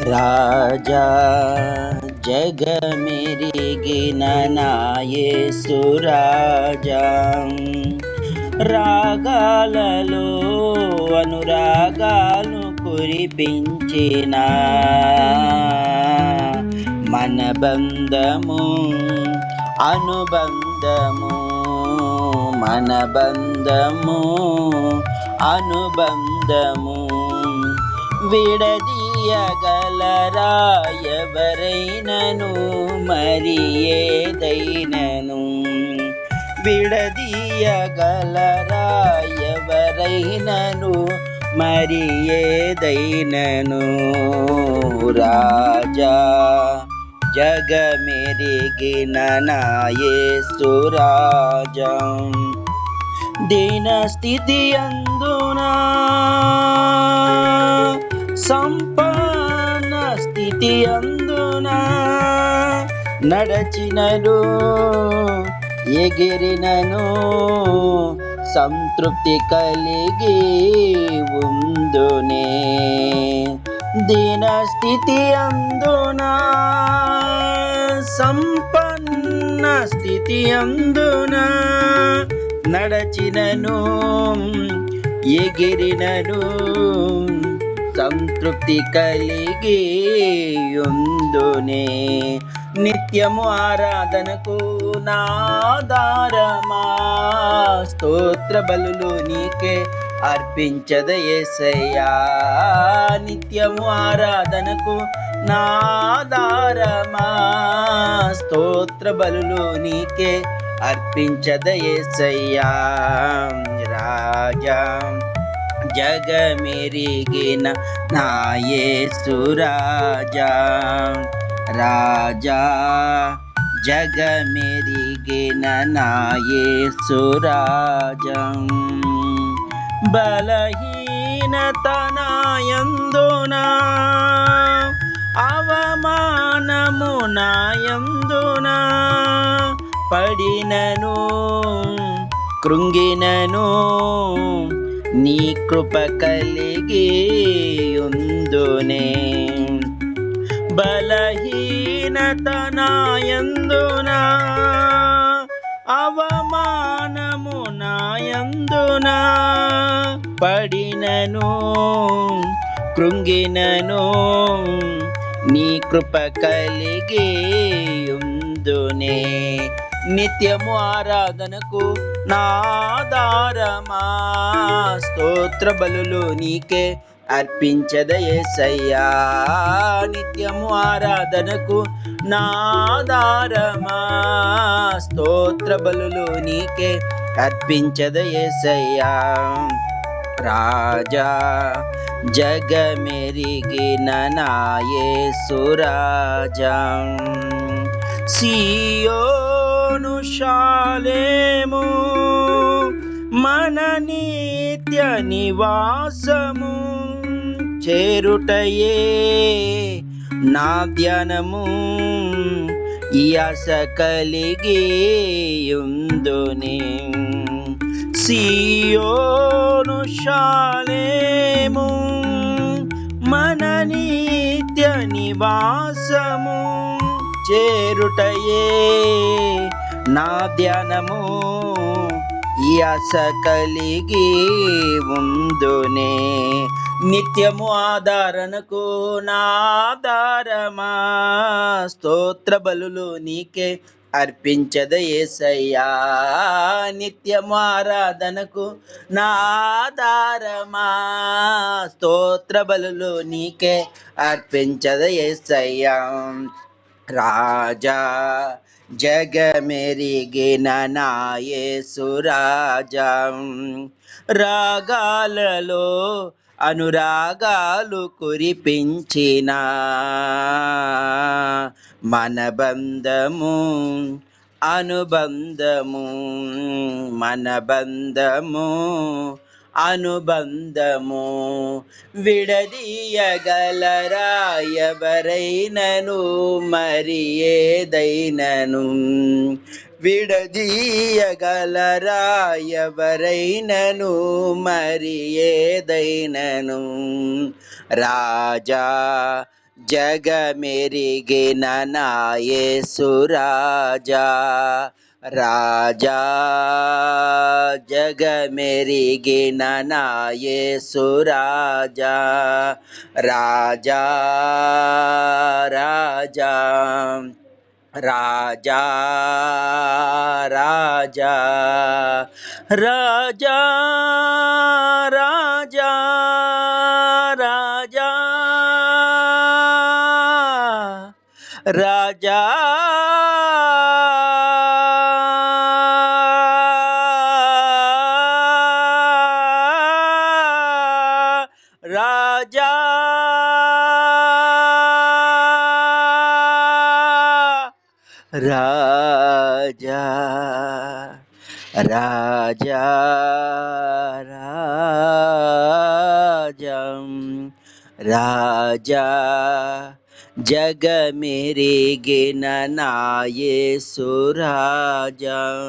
రాజా జగమెరిగిన నా యేసురాజా, రాగాలలో అనురాగాలు కురిపించిన మన బంధము అనుబంధము, మన బంధము అనుబంధము విడదీయగలరా ఎవరైనను మరి ఏదైనను, విడదీయగలరా ఎవరైనను మరి ఏదైనను. రాజా జగమెరిగిన నా యేసురాజా, దీన స్థితి అందునా సంపన్న స్థితి అందునా, నడచినను ఎగిరినను సంతృప్తి కలిగి ఉందునే. దీన స్థితి అందునా సంపన్న స్థితి అందునా, నడచినను ఎగిరినను సంతృప్తి కలిగి ఉందునే. నిత్యము ఆరాధనకు నాదారమా, స్తోత్ర బలులు నీకే అర్పించద యేసయ్యా. నిత్యము ఆరాధనకు నాదారమా, స్తోత్ర బలులు నీకే అర్పించద యేసయ్యా. రాజా జగమెరిగిన నా యేసురాజా, రాజా జగమెరిగిన నా యేసురాజా, బలహీనత నాయందునా అవమానము నాయందునా, పడినను కృంగినను నీ కృప కలిగి ఉందునే. బలహీనత నాయందునా అవమానము నాయందునా, పడినను కృంగినను నీ కృప కలిగి ఉందునే. నిత్యము ఆరాధనకు నాదారమా, స్తోత్ర బలులు నీకే అర్పించద యేసయ్యా. నిత్యము ఆరాధనకు నాదారమా, స్తోత్ర బలులు నీకే అర్పించద యేసయ్యా. రాజా జగమెరిగిన నా యేసురాజా, సియోను షాలేము మన నిత్య నివాసము, చేరుటయే నా ధ్యానము ఈ ఆశ కలిగి ఉందునే. సియోను షాలేము మన నిత్య నివాసము, చేరుటయే నా ధ్యానము ఈ ఆశ కలిగి ఉందునే. నిత్యము ఆధారణకు నాదారమా, స్తోత్ర బలులు నీకే అర్పించద యేసయ్యా. నిత్యము ఆరాధనకు నాదారమా, స్తోత్ర బలులు నీకే అర్పించద యేసయ్యా. రాజా జగమెరిగిన నా యేసురాజా, రాగాలలో అనురాగాలు కురిపించిన మన బంధము అనుబంధము, మన బంధము అనుబంధము విడదీయగలరా ఎవరైనను మరి ఏదైనను, విడదీయగలరా ఎవరైనను మరి ఏదైనను. రాజా జగమెరిగిన నా యేసు రాజా రాజా జగమెరిగిన నా యేసు రాజా రాజా రాజా రాజా రాజా రాజా రాజా రాజా రాజా రాజా రాజా రాజా రాజం రాజా జగమెరిగిన నా యేసు రాజం